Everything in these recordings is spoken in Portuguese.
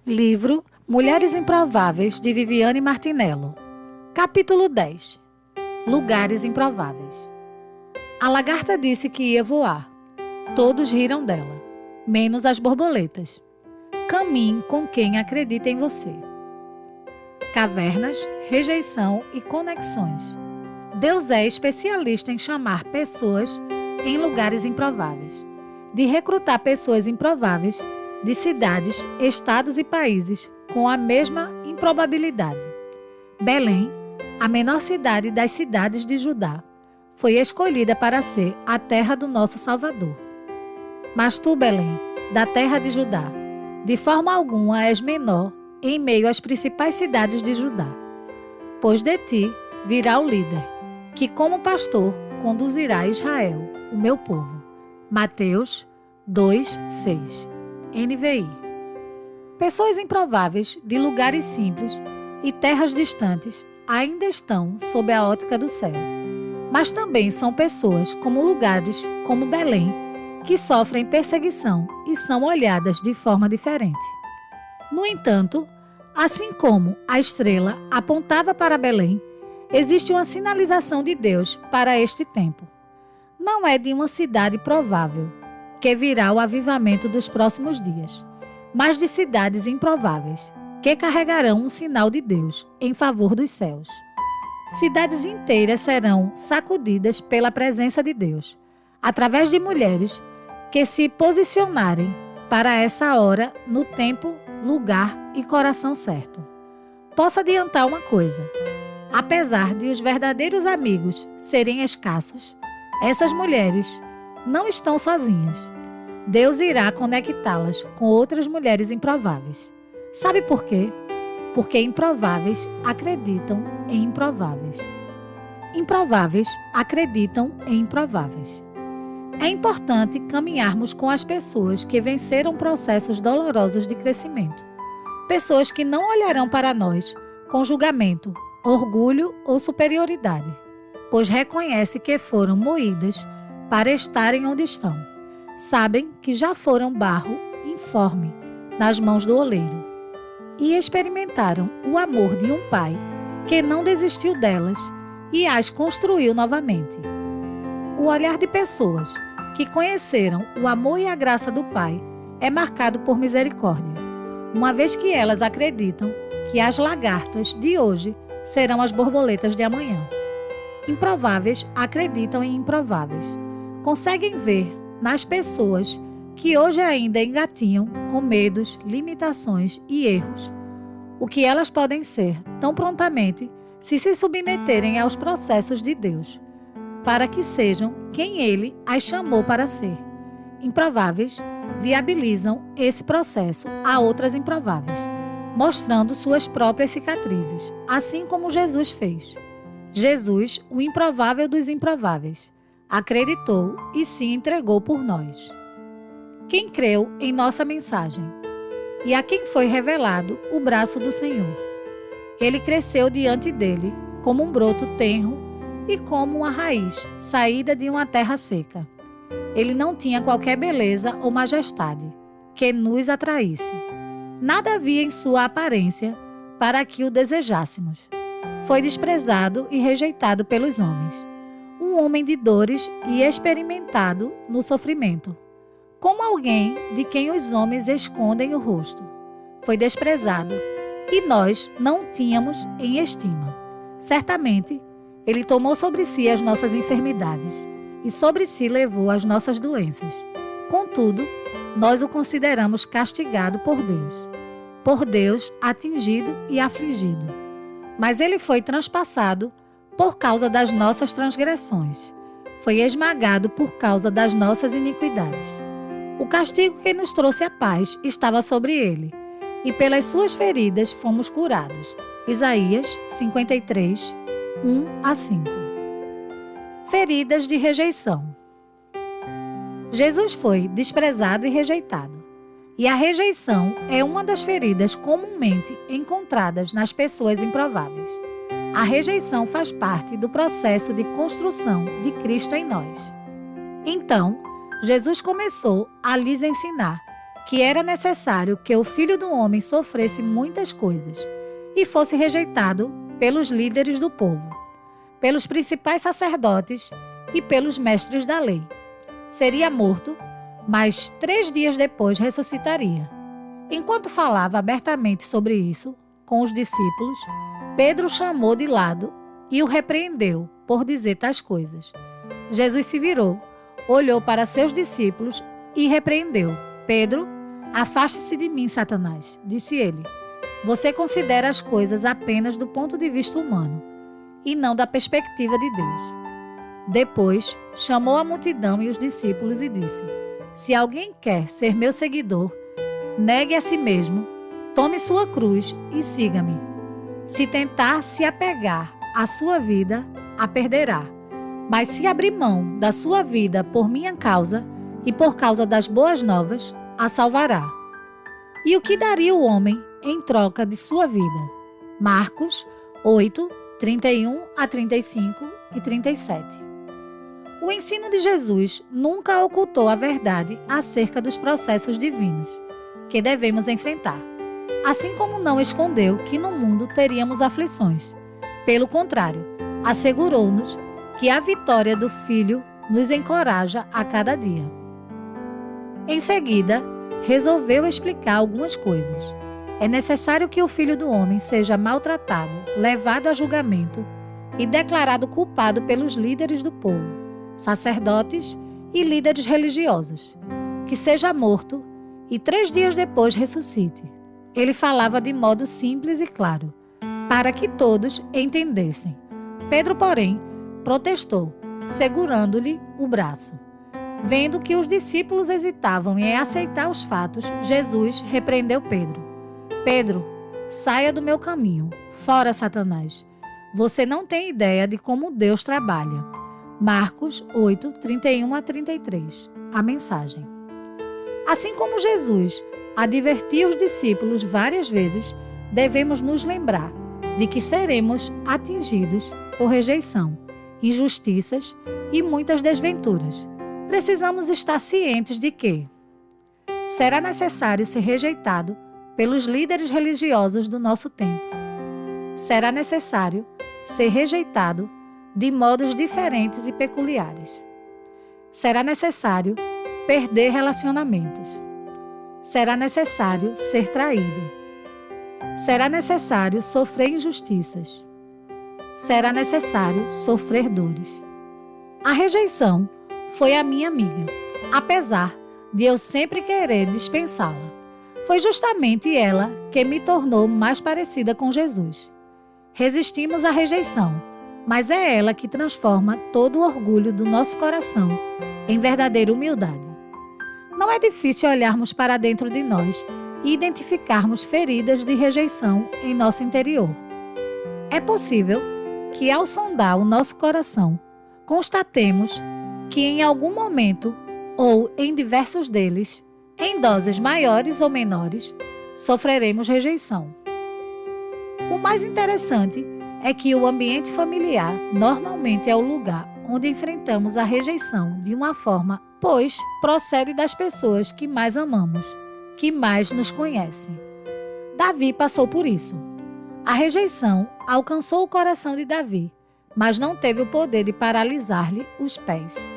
Livro Mulheres Improváveis, de Viviane Martinello. Capítulo 10. Lugares improváveis. A lagarta disse que ia voar. Todos riram dela, menos as borboletas. Caminhe com quem acredita em você. Cavernas, rejeição e conexões. Deus é especialista em chamar pessoas em lugares improváveis, de recrutar pessoas improváveis de cidades, estados e países com a mesma improbabilidade. Belém, a menor cidade das cidades de Judá, foi escolhida para ser a terra do nosso Salvador. Mas tu, Belém, da terra de Judá, de forma alguma és menor em meio às principais cidades de Judá, pois de ti virá o líder, que como pastor conduzirá Israel, o meu povo. Mateus 2:6. NVI. Pessoas improváveis de lugares simples e terras distantes ainda estão sob a ótica do céu, mas também são pessoas como lugares como Belém que sofrem perseguição e são olhadas de forma diferente. No entanto, assim como a estrela apontava para Belém, existe uma sinalização de Deus para este tempo. Não é de uma cidade provável que virá o avivamento dos próximos dias, mas de cidades improváveis, que carregarão um sinal de Deus em favor dos céus. Cidades inteiras serão sacudidas pela presença de Deus, através de mulheres que se posicionarem para essa hora no tempo, lugar e coração certo. Posso adiantar uma coisa: apesar de os verdadeiros amigos serem escassos, essas mulheres não estão sozinhas. Deus irá conectá-las com outras mulheres improváveis. Sabe por quê? Porque improváveis acreditam em improváveis. Improváveis acreditam em improváveis. É importante caminharmos com as pessoas que venceram processos dolorosos de crescimento. Pessoas que não olharão para nós com julgamento, orgulho ou superioridade, pois reconhecem que foram moídas para estarem onde estão. Sabem que já foram barro informe nas mãos do oleiro e experimentaram o amor de um pai que não desistiu delas e as construiu novamente. O olhar de pessoas que conheceram o amor e a graça do pai é marcado por misericórdia, uma vez que elas acreditam que as lagartas de hoje serão as borboletas de amanhã. Improváveis acreditam em improváveis. Conseguem ver nas pessoas que hoje ainda engatinham com medos, limitações e erros, o que elas podem ser tão prontamente se submeterem aos processos de Deus, para que sejam quem Ele as chamou para ser. Improváveis viabilizam esse processo a outras improváveis, mostrando suas próprias cicatrizes, assim como Jesus fez. Jesus, o improvável dos improváveis, acreditou e se entregou por nós. Quem creu em nossa mensagem e a quem foi revelado o braço do Senhor. Ele cresceu diante dele como um broto tenro e como uma raiz saída de uma terra seca. Ele não tinha qualquer beleza ou majestade que nos atraísse. Nada havia em sua aparência para que o desejássemos. Foi desprezado e rejeitado pelos homens. Um homem de dores e experimentado no sofrimento, como alguém de quem os homens escondem o rosto. Foi desprezado e nós não o tínhamos em estima. Certamente, ele tomou sobre si as nossas enfermidades e sobre si levou as nossas doenças. Contudo, nós o consideramos castigado por Deus atingido e afligido. Mas ele foi transpassado por causa das nossas transgressões, foi esmagado por causa das nossas iniquidades. O castigo que nos trouxe a paz estava sobre ele, e pelas suas feridas fomos curados. Isaías 53, 1-5. Feridas de rejeição. Jesus foi desprezado e rejeitado, e a rejeição é uma das feridas comumente encontradas nas pessoas improváveis. A rejeição faz parte do processo de construção de Cristo em nós. Então, Jesus começou a lhes ensinar que era necessário que o Filho do Homem sofresse muitas coisas e fosse rejeitado pelos líderes do povo, pelos principais sacerdotes e pelos mestres da lei. Seria morto, mas 3 dias depois ressuscitaria. Enquanto falava abertamente sobre isso com os discípulos, Pedro o chamou de lado e o repreendeu por dizer tais coisas. Jesus se virou, olhou para seus discípulos e repreendeu. Pedro, afaste-se de mim, Satanás, disse ele. Você considera as coisas apenas do ponto de vista humano e não da perspectiva de Deus. Depois, chamou a multidão e os discípulos e disse: Se alguém quer ser meu seguidor, negue a si mesmo, tome sua cruz e siga-me. Se tentar se apegar à sua vida, a perderá. Mas se abrir mão da sua vida por minha causa e por causa das boas novas, a salvará. E o que daria o homem em troca de sua vida? Marcos 8, 31 a 35 e 37. O ensino de Jesus nunca ocultou a verdade acerca dos processos divinos que devemos enfrentar, assim como não escondeu que no mundo teríamos aflições. Pelo contrário, assegurou-nos que a vitória do Filho nos encoraja a cada dia. Em seguida, resolveu explicar algumas coisas. É necessário que o Filho do Homem seja maltratado, levado a julgamento e declarado culpado pelos líderes do povo, sacerdotes e líderes religiosos, que seja morto e 3 dias depois ressuscite. Ele falava de modo simples e claro, para que todos entendessem. Pedro, porém, protestou, segurando-lhe o braço. Vendo que os discípulos hesitavam em aceitar os fatos, Jesus repreendeu Pedro. Pedro, saia do meu caminho, fora Satanás. Você não tem ideia de como Deus trabalha. Marcos 8, 31 a 33. A mensagem. Assim como Jesus advertiu os discípulos várias vezes, devemos nos lembrar de que seremos atingidos por rejeição, injustiças e muitas desventuras. Precisamos estar cientes de que será necessário ser rejeitado pelos líderes religiosos do nosso tempo. Será necessário ser rejeitado de modos diferentes e peculiares. Será necessário perder relacionamentos. Será necessário ser traído. Será necessário sofrer injustiças. Será necessário sofrer dores. A rejeição foi a minha amiga, apesar de eu sempre querer dispensá-la. Foi justamente ela que me tornou mais parecida com Jesus. Resistimos à rejeição, mas é ela que transforma todo o orgulho do nosso coração em verdadeira humildade. Não é difícil olharmos para dentro de nós e identificarmos feridas de rejeição em nosso interior. É possível que, ao sondar o nosso coração, constatemos que em algum momento, ou em diversos deles, em doses maiores ou menores, sofreremos rejeição. O mais interessante é que o ambiente familiar normalmente é o lugar onde enfrentamos a rejeição de uma forma, pois procede das pessoas que mais amamos, que mais nos conhecem. Davi passou por isso. A rejeição alcançou o coração de Davi, mas não teve o poder de paralisar-lhe os pés.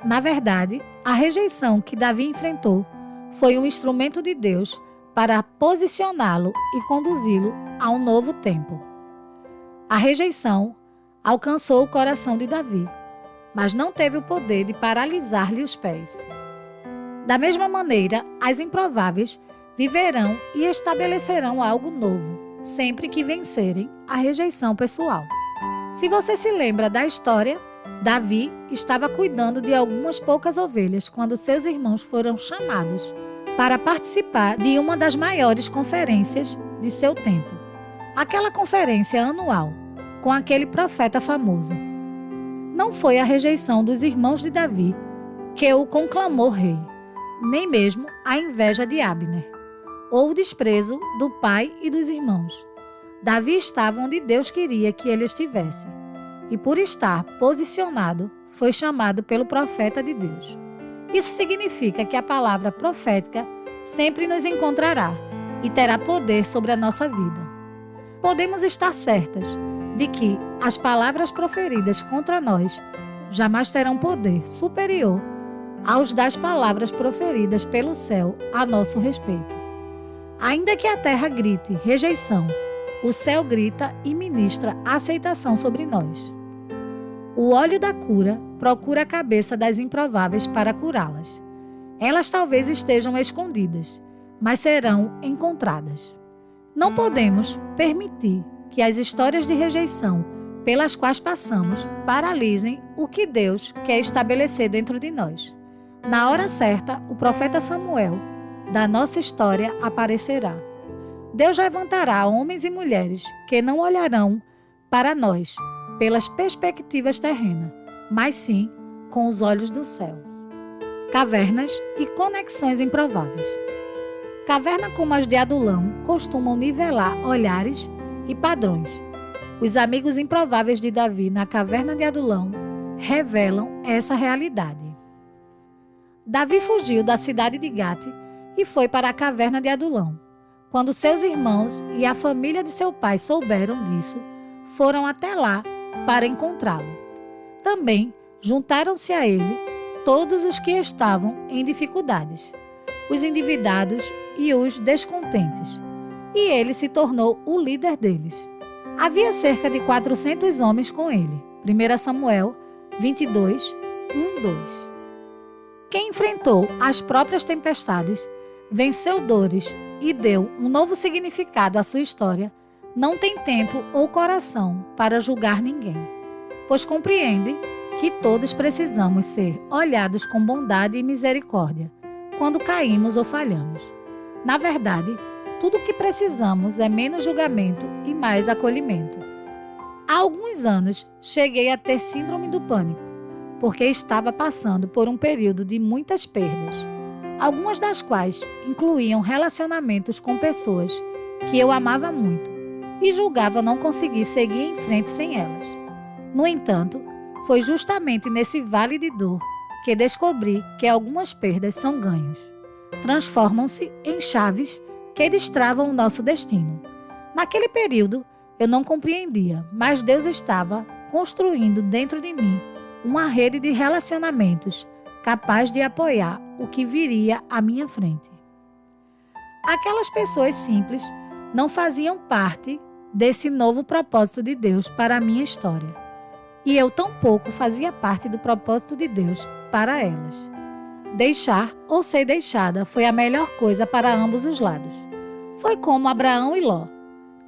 Na verdade, a rejeição que Davi enfrentou foi um instrumento de Deus para posicioná-lo e conduzi-lo a um novo tempo. A rejeição alcançou o coração de Davi, mas não teve o poder de paralisar-lhe os pés. Da mesma maneira, as improváveis viverão e estabelecerão algo novo, sempre que vencerem a rejeição pessoal. Se você se lembra da história, Davi estava cuidando de algumas poucas ovelhas quando seus irmãos foram chamados para participar de uma das maiores conferências de seu tempo. Aquela conferência anual, com aquele profeta famoso. Não foi a rejeição dos irmãos de Davi que o conclamou rei, nem mesmo a inveja de Abner, ou o desprezo do pai e dos irmãos. Davi estava onde Deus queria que ele estivesse, e por estar posicionado, foi chamado pelo profeta de Deus. Isso significa que a palavra profética sempre nos encontrará e terá poder sobre a nossa vida. Podemos estar certas de que as palavras proferidas contra nós jamais terão poder superior aos das palavras proferidas pelo céu a nosso respeito. Ainda que a terra grite rejeição, o céu grita e ministra aceitação sobre nós. O óleo da cura procura a cabeça das improváveis para curá-las. Elas talvez estejam escondidas, mas serão encontradas. Não podemos permitir que as histórias de rejeição pelas quais passamos paralisem o que Deus quer estabelecer dentro de nós. Na hora certa, o profeta Samuel da nossa história aparecerá. Deus levantará homens e mulheres que não olharão para nós pelas perspectivas terrenas, mas sim com os olhos do céu. Cavernas e conexões improváveis. Cavernas como as de Adulão costumam nivelar olhares e padrões. Os amigos improváveis de Davi na caverna de Adulão revelam essa realidade. Davi fugiu da cidade de Gate e foi para a caverna de Adulão. Quando seus irmãos e a família de seu pai souberam disso, foram até lá para encontrá-lo. Também juntaram-se a ele todos os que estavam em dificuldades, os endividados e os descontentes, e ele se tornou o líder deles. Havia cerca de 400 homens com ele. 1 Samuel 22, 1-2. Quem enfrentou as próprias tempestades, venceu dores e deu um novo significado à sua história, não tem tempo ou coração para julgar ninguém, pois compreende que todos precisamos ser olhados com bondade e misericórdia quando caímos ou falhamos. Na verdade, tudo o que precisamos é menos julgamento e mais acolhimento. Há alguns anos, cheguei a ter síndrome do pânico, porque estava passando por um período de muitas perdas, algumas das quais incluíam relacionamentos com pessoas que eu amava muito e julgava não conseguir seguir em frente sem elas. No entanto, foi justamente nesse vale de dor que descobri que algumas perdas são ganhos. Transformam-se em chaves que destravam o nosso destino. Naquele período, eu não compreendia, mas Deus estava construindo dentro de mim uma rede de relacionamentos capaz de apoiar o que viria à minha frente. Aquelas pessoas simples não faziam parte desse novo propósito de Deus para a minha história, e eu tampouco fazia parte do propósito de Deus para elas. Deixar ou ser deixada foi a melhor coisa para ambos os lados. Foi como Abraão e Ló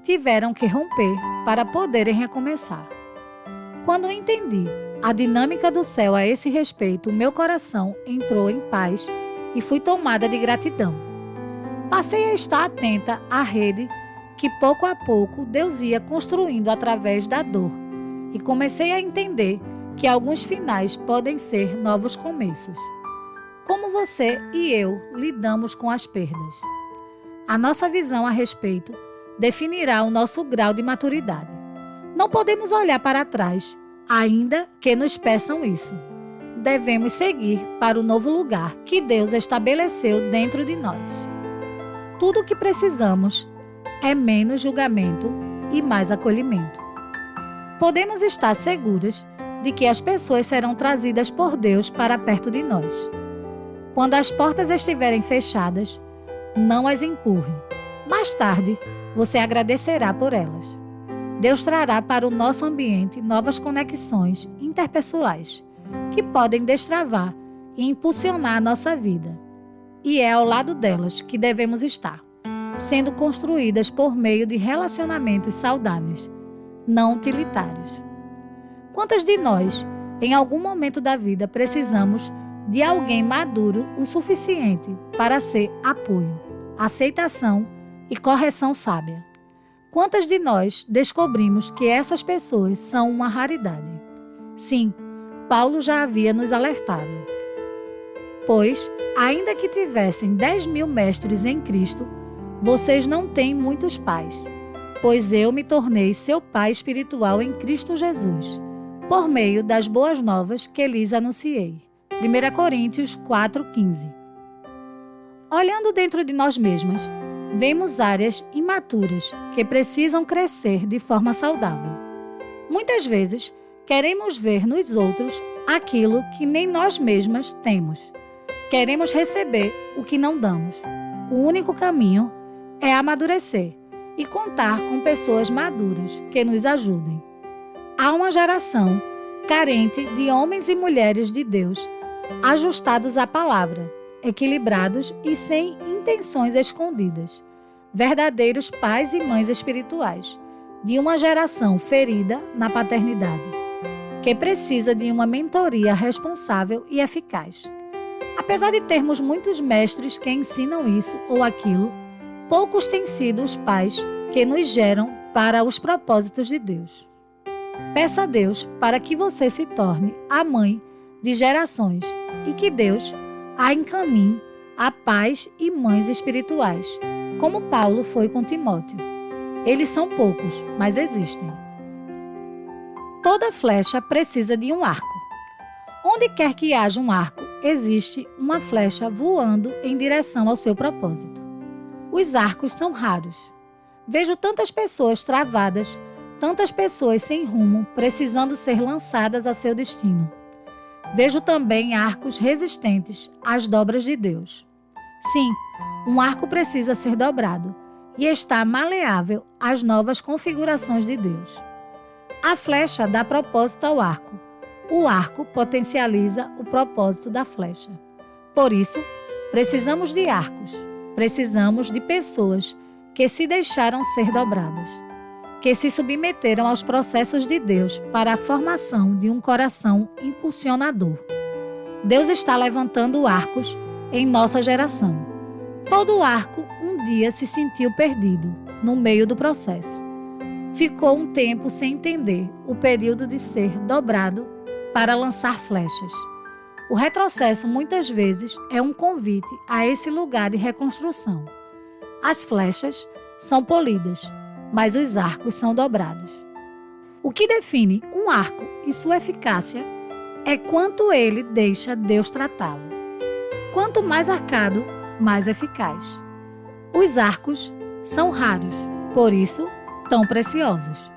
tiveram que romper para poderem recomeçar. Quando entendi a dinâmica do céu a esse respeito, meu coração entrou em paz e fui tomada de gratidão. Passei a estar atenta à rede que pouco a pouco Deus ia construindo através da dor e comecei a entender que alguns finais podem ser novos começos. Como você e eu lidamos com as perdas? A nossa visão a respeito definirá o nosso grau de maturidade. Não podemos olhar para trás, ainda que nos peçam isso. Devemos seguir para o novo lugar que Deus estabeleceu dentro de nós. Tudo o que precisamos é menos julgamento e mais acolhimento. Podemos estar seguras de que as pessoas serão trazidas por Deus para perto de nós. Quando as portas estiverem fechadas, não as empurre. Mais tarde, você agradecerá por elas. Deus trará para o nosso ambiente novas conexões interpessoais que podem destravar e impulsionar a nossa vida. E é ao lado delas que devemos estar, sendo construídas por meio de relacionamentos saudáveis, não utilitários. Quantas de nós, em algum momento da vida, precisamos de alguém maduro o suficiente para ser apoio, aceitação e correção sábia? Quantas de nós descobrimos que essas pessoas são uma raridade? Sim, Paulo já havia nos alertado. Pois, ainda que tivessem 10.000 mestres em Cristo, vocês não têm muitos pais, pois eu me tornei seu pai espiritual em Cristo Jesus, por meio das boas novas que lhes anunciei. 1 Coríntios 4,15. Olhando dentro de nós mesmas, vemos áreas imaturas que precisam crescer de forma saudável. Muitas vezes, queremos ver nos outros aquilo que nem nós mesmas temos. Queremos receber o que não damos. O único caminho é amadurecer e contar com pessoas maduras que nos ajudem. Há uma geração carente de homens e mulheres de Deus, ajustados à palavra, equilibrados e sem intenções escondidas, verdadeiros pais e mães espirituais, de uma geração ferida na paternidade, que precisa de uma mentoria responsável e eficaz. Apesar de termos muitos mestres que ensinam isso ou aquilo, poucos têm sido os pais que nos geram para os propósitos de Deus. Peça a Deus para que você se torne a mãe de gerações e que Deus a encaminhe a pais e mães espirituais, como Paulo foi com Timóteo. Eles são poucos, mas existem. Toda flecha precisa de um arco. Onde quer que haja um arco, existe uma flecha voando em direção ao seu propósito. Os arcos são raros. Vejo tantas pessoas travadas, tantas pessoas sem rumo, precisando ser lançadas a seu destino. Vejo também arcos resistentes às dobras de Deus. Sim, um arco precisa ser dobrado e está maleável às novas configurações de Deus. A flecha dá propósito ao arco. O arco potencializa o propósito da flecha. Por isso, precisamos de arcos. Precisamos de pessoas que se deixaram ser dobradas, que se submeteram aos processos de Deus para a formação de um coração impulsionador. Deus está levantando arcos em nossa geração. Todo arco um dia se sentiu perdido no meio do processo. Ficou um tempo sem entender o período de ser dobrado para lançar flechas. O retrocesso muitas vezes é um convite a esse lugar de reconstrução. As flechas são polidas, mas os arcos são dobrados. O que define um arco e sua eficácia é quanto ele deixa Deus tratá-lo. Quanto mais arcado, mais eficaz. Os arcos são raros, por isso tão preciosos.